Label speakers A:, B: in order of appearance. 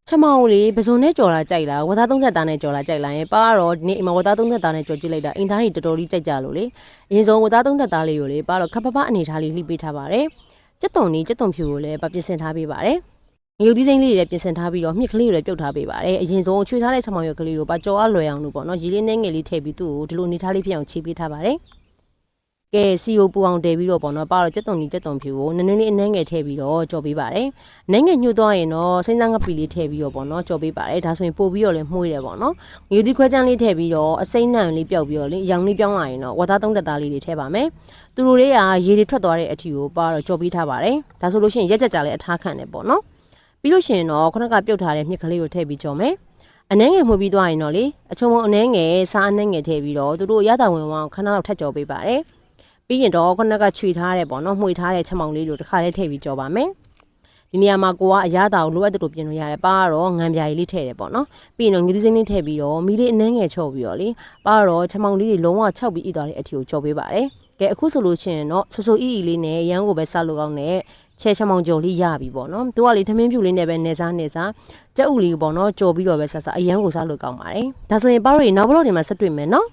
A: ချက်မောင်လေးပစုံနဲ့ကြော်လာကြိုက်လားဝသား30သားနဲ့ကြော်လာကြိုက်လားရင်ပါတော့ဒီနေ့အမဝသား30သားနဲ့ကြော်ကြည့်လိုက်တာအင်သားကြီးတော်တော်လေးကြိုက်ကြလို့လေအရင်ဆုံးဝသား30သားလေးကိုလေပါတော့ခပ်ပပအနေထားလေးလှိပေးထားပါတယ်ကြက်တုံနီကြက်တုံဖြူကိုလည်းပြင်ဆင်ထားပေးပါတယ်ငရုတ်သီးစိမ့်လေးတွေလည်းပြင်ဆင်ထားပြီးတော့မြစ်ကလေးတွေလည်းပြုတ်ထားပေးပါတယ်အရင်ဆုံးချွေထားတဲ့ချက်မောင်ရွက်ကလေးကိုပါကြော်အားလွယ်အောင်လို့ပေါ့နော်ရေလေးနဲ့ငယ်လေးထည့်ပြီးသူ့ကိုဒီလိုအနေထားလေးဖြစ်အောင်ခြေပေးထားပါတယ်ကဲစီယိုပူအောင်တည်ပြီးတော့ပေါ့နော်ပါတော့ကြက်တုံနီကြက်တုံဖြူကိုနည်းနည်းလေးအနှဲငယ်ထည့်ပြီးတော့ကြော်ပေးပါတယ်။နှဲငယ်ညှို့သွားရင်တော့စိမ့်သားငပီလေးထည့်ပြီးတော့ပေါ့နော်ကြော်ပေးပါတယ်။ဒါဆိုရင်ပို့ပြီးတော့လည်းမှုှွေးတယ်ပေါ့နော်။ငရုတ်သီးခွဲချမ်းလေးထည့်ပြီးတော့အစိမ့်နံလေးပျောက်ပြီးတော့လေအရောင်လေးပြောင်းလာရင်တော့ဝါသားသုံးတက်သားလေးတွေထည့်ပါမယ်။သူတို့လေးကရေတွေထွက်သွားတဲ့အထီကိုပါတော့ကြော်ပေးထားပါတယ်။ဒါဆိုလို့ရှိရင်ရက်ကြကြလည်းအထားခံတယ်ပေါ့နော်။ပြီးလို့ရှိရင်တော့ခုနကပြုတ်ထားတဲ့မြစ်ကလေးကိုထည့်ပြီးကြော်မယ်။အနှဲငယ်မှုပြီးသွားရင်တော့လေအချုံပုံအနှဲငယ်စားအနှဲငယ်ထည့်ပြီးတော့သူတို့ရတာဝင်ဝအောင်ခဏလောက်ထပ်ကြော်ပေးပါတယ်။ပြီးရင်တော့ခုနကခြွေထားတယ်ပေါ့နော်မှွေထားတဲ့ချက်မောင်လေးတို့တစ်ခါလေးထည့်ပြီးကြော်ပါမယ်ဒီနေရာမှာကိုကအရသာကိုလိုအပ်တဲ့လိုပြင်လို့ရတယ်ပါတော့ငံပြာကြီးလေးထည့်တယ်ပေါ့နော်ပြီးရင်တော့ငရုတ်သီးစိမ့်လေးထည့်ပြီးတော့မီးလေးအနှဲငယ်ချော့ပြီးတော့လေပါတော့ချက်မောင်လေးတွေလုံးဝခြောက်ပြီးဣသွားတဲ့အထီကိုကြော်ပေးပါတယ်ကဲအခုဆိုလို့ရှိရင်တော့ဆူဆူအီလေးနဲ့ရမ်းကိုပဲစားလို့ကောင်းတဲ့ချဲချက်မောင်ကြော်လေးရပြီပေါ့နော်သူကလေထမင်းဖြူလေးနဲ့ပဲနေစားကြက်ဥလေးပေါ့နော်ကြော်ပြီးတော့ပဲစားအရမ်းကိုစားလို့ကောင်းပါတယ်ဒါဆိုရင်ပါတော့နောက်ဘလော့တွေမှာဆက်တွေ့မယ်နော်